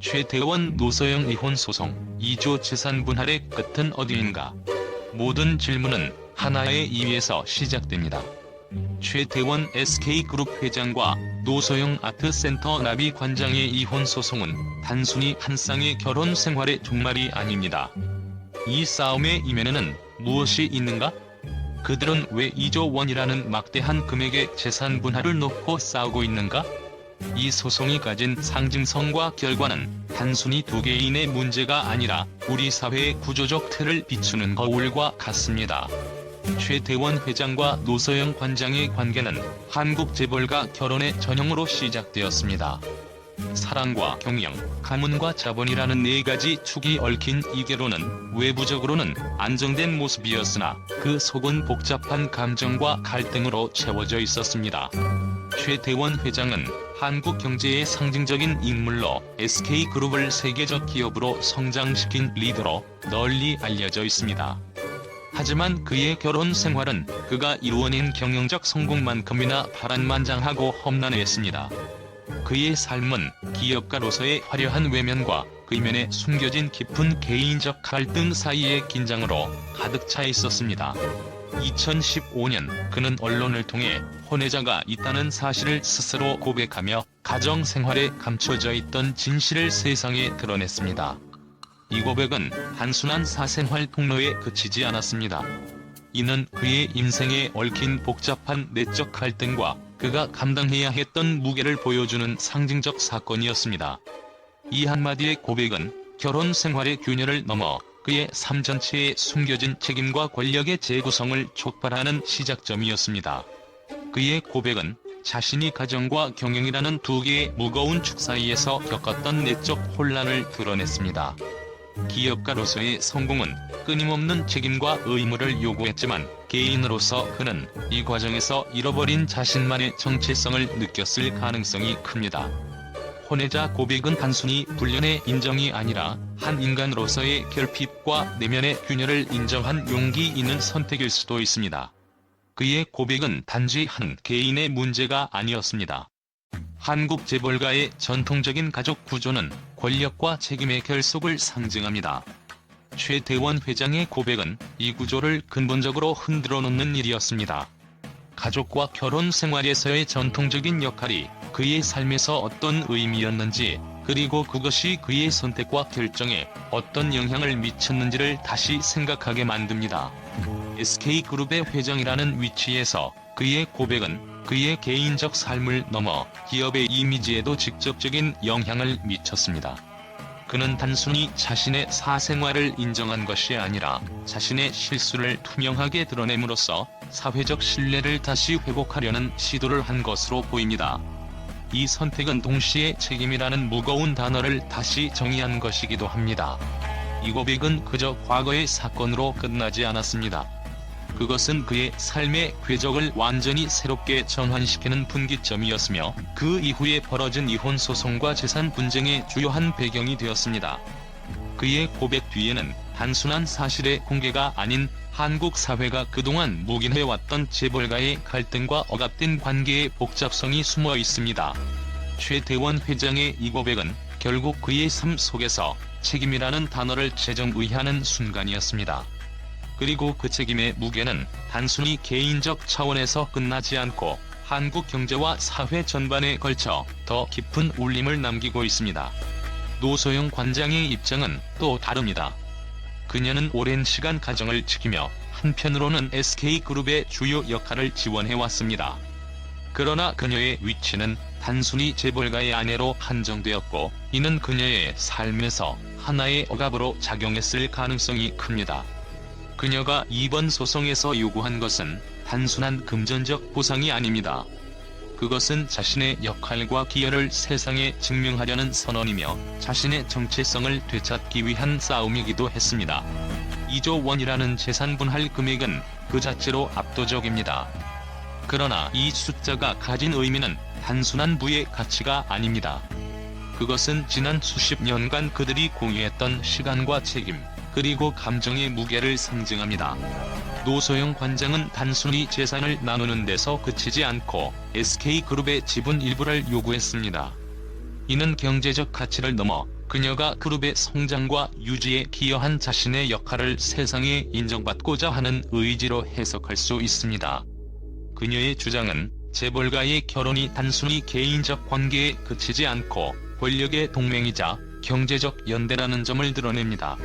최태원 노소영 이혼 소송 2조 재산 분할의 끝은 어디인가? 모든 질문은 하나의 이유에서 시작됩니다. 최태원 SK그룹 회장과 노소영 아트센터 나비 관장의 이혼 소송은 단순히 한 쌍의 결혼 생활의 종말이 아닙니다. 이 싸움의 이면에는 무엇이 있는가? 그들은 왜 2조 원이라는 막대한 금액의 재산 분할을 놓고 싸우고 있는가? 이 소송이 가진 상징성과 결과는 단순히 두 개인의 문제가 아니라 우리 사회의 구조적 틀을 비추는 거울과 같습니다. 최태원 회장과 노소영 관장의 관계는 한국 재벌가 결혼의 전형으로 시작되었습니다. 사랑과 경영, 가문과 자본이라는 네 가지 축이 얽힌 이 결혼은 외부적으로는 안정된 모습이었으나 그 속은 복잡한 감정과 갈등으로 채워져 있었습니다. 최태원 회장은 한국 경제의 상징적인 인물로 SK그룹을 세계적 기업으로 성장시킨 리더로 널리 알려져 있습니다. 하지만 그의 결혼 생활은 그가 이루어낸 경영적 성공만큼이나 파란만장하고 험난했습니다. 그의 삶은 기업가로서의 화려한 외면과 그 이면에 숨겨진 깊은 개인적 갈등 사이의 긴장으로 가득 차 있었습니다. 2015년 그는 언론을 통해 혼외자가 있다는 사실을 스스로 고백하며 가정 생활에 감춰져 있던 진실을 세상에 드러냈습니다. 이 고백은 단순한 사생활 폭로에 그치지 않았습니다. 이는 그의 인생에 얽힌 복잡한 내적 갈등과 그가 감당해야 했던 무게를 보여주는 상징적 사건이었습니다. 이 한마디의 고백은 결혼 생활의 균열을 넘어 그의 삶 전체에 숨겨진 책임과 권력의 재구성을 촉발하는 시작점이었습니다. 그의 고백은 자신이 가정과 경영이라는 두 개의 무거운 축 사이에서 겪었던 내적 혼란을 드러냈습니다. 기업가로서의 성공은 끊임없는 책임과 의무를 요구했지만 개인으로서 그는 이 과정에서 잃어버린 자신만의 정체성을 느꼈을 가능성이 큽니다. 혼외자 고백은 단순히 불륜의 인정이 아니라 한 인간으로서의 결핍과 내면의 균열을 인정한 용기 있는 선택일 수도 있습니다. 그의 고백은 단지 한 개인의 문제가 아니었습니다. 한국 재벌가의 전통적인 가족 구조는 권력과 책임의 결속을 상징합니다. 최태원 회장의 고백은 이 구조를 근본적으로 흔들어 놓는 일이었습니다. 가족과 결혼 생활에서의 전통적인 역할이 그의 삶에서 어떤 의미였는지, 그리고 그것이 그의 선택과 결정에 어떤 영향을 미쳤는지를 다시 생각하게 만듭니다. SK그룹의 회장이라는 위치에서 그의 고백은 그의 개인적 삶을 넘어 기업의 이미지에도 직접적인 영향을 미쳤습니다. 그는 단순히 자신의 사생활을 인정한 것이 아니라 자신의 실수를 투명하게 드러냄으로써 사회적 신뢰를 다시 회복하려는 시도를 한 것으로 보입니다. 이 선택은 동시에 책임이라는 무거운 단어를 다시 정의한 것이기도 합니다. 이 고백은 그저 과거의 사건으로 끝나지 않았습니다. 그것은 그의 삶의 궤적을 완전히 새롭게 전환시키는 분기점이었으며 그 이후에 벌어진 이혼 소송과 재산 분쟁의 주요한 배경이 되었습니다. 그의 고백 뒤에는 단순한 사실의 공개가 아닌 한국 사회가 그동안 묵인해왔던 재벌가의 갈등과 억압된 관계의 복잡성이 숨어 있습니다. 최태원 회장의 이 고백은 결국 그의 삶 속에서 책임이라는 단어를 재정의하는 순간이었습니다. 그리고 그 책임의 무게는 단순히 개인적 차원에서 끝나지 않고 한국 경제와 사회 전반에 걸쳐 더 깊은 울림을 남기고 있습니다. 노소영 관장의 입장은 또 다릅니다. 그녀는 오랜 시간 가정을 지키며 한편으로는 SK그룹의 주요 역할을 지원해왔습니다. 그러나 그녀의 위치는 단순히 재벌가의 아내로 한정되었고, 이는 그녀의 삶에서 하나의 억압으로 작용했을 가능성이 큽니다. 그녀가 이번 소송에서 요구한 것은 단순한 금전적 보상이 아닙니다. 그것은 자신의 역할과 기여를 세상에 증명하려는 선언이며 자신의 정체성을 되찾기 위한 싸움이기도 했습니다. 2조 원이라는 재산 분할 금액은 그 자체로 압도적입니다. 그러나 이 숫자가 가진 의미는 단순한 부의 가치가 아닙니다. 그것은 지난 수십 년간 그들이 공유했던 시간과 책임, 그리고 감정의 무게를 상징합니다. 노소영 관장은 단순히 재산을 나누는 데서 그치지 않고 SK그룹의 지분 일부를 요구했습니다. 이는 경제적 가치를 넘어 그녀가 그룹의 성장과 유지에 기여한 자신의 역할을 세상에 인정받고자 하는 의지로 해석할 수 있습니다. 그녀의 주장은 재벌과의 결혼이 단순히 개인적 관계에 그치지 않고 권력의 동맹이자 경제적 연대라는 점을 드러냅니다.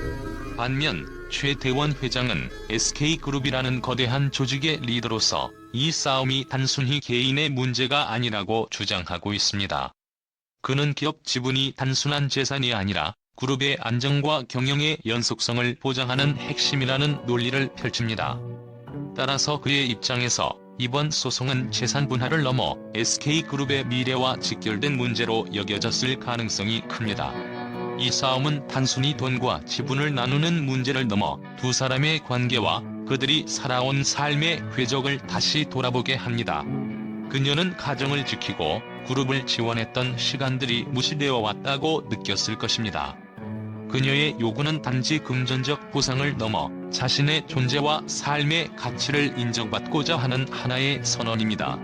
반면 최대원 회장은 SK그룹이라는 거대한 조직의 리더로서 이 싸움이 단순히 개인의 문제가 아니라고 주장하고 있습니다. 그는 기업 지분이 단순한 재산이 아니라 그룹의 안정과 경영의 연속성을 보장하는 핵심이라는 논리를 펼칩니다. 따라서 그의 입장에서 이번 소송은 재산 분할을 넘어 SK그룹의 미래와 직결된 문제로 여겨졌을 가능성이 큽니다. 이 싸움은 단순히 돈과 지분을 나누는 문제를 넘어 두 사람의 관계와 그들이 살아온 삶의 궤적을 다시 돌아보게 합니다. 그녀는 가정을 지키고 그룹을 지원했던 시간들이 무시되어 왔다고 느꼈을 것입니다. 그녀의 요구는 단지 금전적 보상을 넘어 자신의 존재와 삶의 가치를 인정받고자 하는 하나의 선언입니다.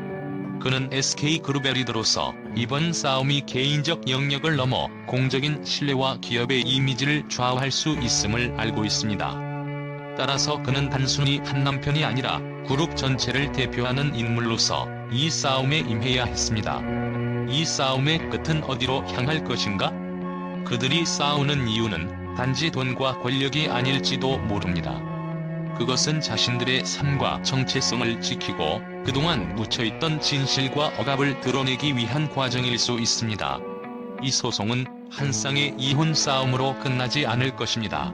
그는 SK그룹의 리더로서 이번 싸움이 개인적 영역을 넘어 공적인 신뢰와 기업의 이미지를 좌우할 수 있음을 알고 있습니다. 따라서 그는 단순히 한 남편이 아니라 그룹 전체를 대표하는 인물로서 이 싸움에 임해야 했습니다. 이 싸움의 끝은 어디로 향할 것인가? 그들이 싸우는 이유는 단지 돈과 권력이 아닐지도 모릅니다. 그것은 자신들의 삶과 정체성을 지키고 그동안 묻혀있던 진실과 억압을 드러내기 위한 과정일 수 있습니다. 이 소송은 한 쌍의 이혼 싸움으로 끝나지 않을 것입니다.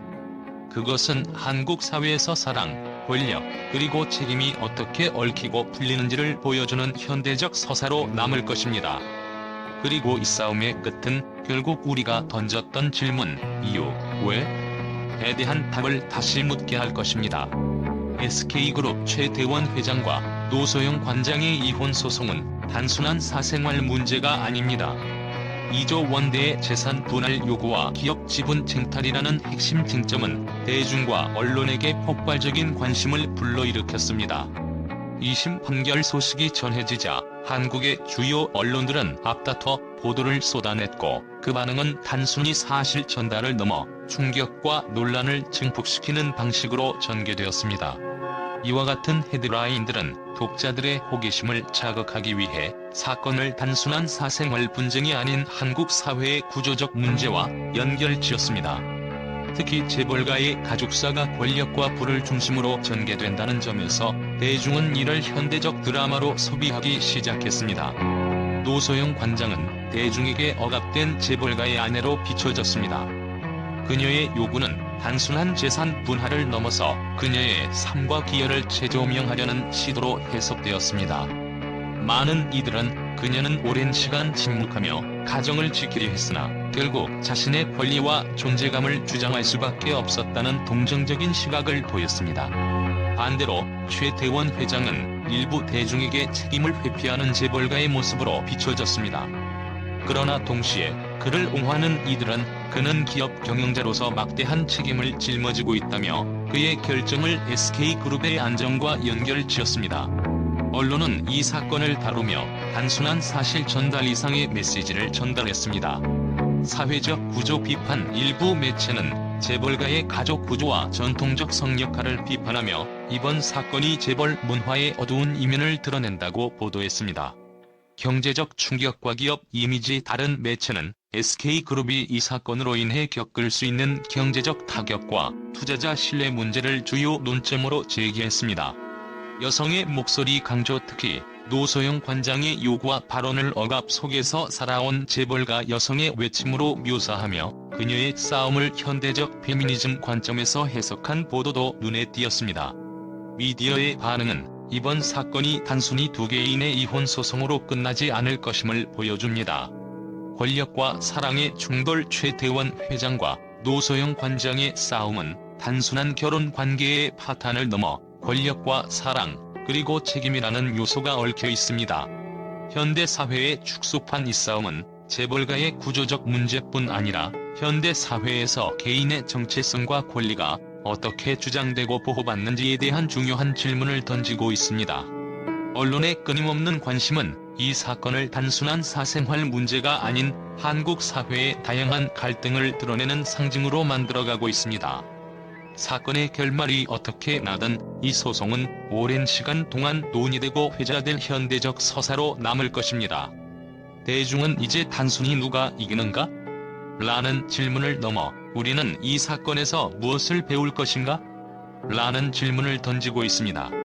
그것은 한국 사회에서 사랑, 권력, 그리고 책임이 어떻게 얽히고 풀리는지를 보여주는 현대적 서사로 남을 것입니다. 그리고 이 싸움의 끝은 결국 우리가 던졌던 질문, 이유, 왜?에 대한 답을 다시 묻게 할 것입니다. SK그룹 최대원 회장과 노소영 관장의 이혼 소송은 단순한 사생활 문제가 아닙니다. 2조 원대의 재산 분할 요구와 기업 지분 쟁탈이라는 핵심 쟁점은 대중과 언론에게 폭발적인 관심을 불러일으켰습니다. 2심 판결 소식이 전해지자 한국의 주요 언론들은 앞다퉈 보도를 쏟아냈고 그 반응은 단순히 사실 전달을 넘어 충격과 논란을 증폭시키는 방식으로 전개되었습니다. 이와 같은 헤드라인들은 독자들의 호기심을 자극하기 위해 사건을 단순한 사생활 분쟁이 아닌 한국 사회의 구조적 문제와 연결지었습니다. 특히 재벌가의 가족사가 권력과 부를 중심으로 전개된다는 점에서 대중은 이를 현대적 드라마로 소비하기 시작했습니다. 노소영 관장은 대중에게 억압된 재벌가의 아내로 비춰졌습니다. 그녀의 요구는 단순한 재산 분할을 넘어서 그녀의 삶과 기여를 재조명하려는 시도로 해석되었습니다. 많은 이들은 그녀는 오랜 시간 침묵하며 가정을 지키려 했으나 결국 자신의 권리와 존재감을 주장할 수밖에 없었다는 동정적인 시각을 보였습니다. 반대로 최대원 회장은 일부 대중에게 책임을 회피하는 재벌가의 모습으로 비춰졌습니다. 그러나 동시에 그를 옹호하는 이들은 그는 기업 경영자로서 막대한 책임을 짊어지고 있다며 그의 결정을 SK그룹의 안정과 연결지었습니다. 언론은 이 사건을 다루며 단순한 사실 전달 이상의 메시지를 전달했습니다. 사회적 구조 비판 일부 매체는 재벌가의 가족 구조와 전통적 성역할을 비판하며 이번 사건이 재벌 문화의 어두운 이면을 드러낸다고 보도했습니다. 경제적 충격과 기업 이미지 다른 매체는 SK그룹이 이 사건으로 인해 겪을 수 있는 경제적 타격과 투자자 신뢰 문제를 주요 논점으로 제기했습니다. 여성의 목소리 강조 특히 노소영 관장의 요구와 발언을 억압 속에서 살아온 재벌가 여성의 외침으로 묘사하며 그녀의 싸움을 현대적 페미니즘 관점에서 해석한 보도도 눈에 띄었습니다. 미디어의 반응은 이번 사건이 단순히 두 개인의 이혼 소송으로 끝나지 않을 것임을 보여줍니다. 권력과 사랑의 충돌 최대원 회장과 노소영 관장의 싸움은 단순한 결혼 관계의 파탄을 넘어 권력과 사랑, 그리고 책임이라는 요소가 얽혀 있습니다. 현대 사회의 축소판 이 싸움은 재벌가의 구조적 문제뿐 아니라 현대 사회에서 개인의 정체성과 권리가 어떻게 주장되고 보호받는지에 대한 중요한 질문을 던지고 있습니다. 언론의 끊임없는 관심은 이 사건을 단순한 사생활 문제가 아닌 한국 사회의 다양한 갈등을 드러내는 상징으로 만들어가고 있습니다. 사건의 결말이 어떻게 나든 이 소송은 오랜 시간 동안 논의되고 회자될 현대적 서사로 남을 것입니다. 대중은 이제 단순히 누가 이기는가? 라는 질문을 넘어 우리는 이 사건에서 무엇을 배울 것인가? 라는 질문을 던지고 있습니다.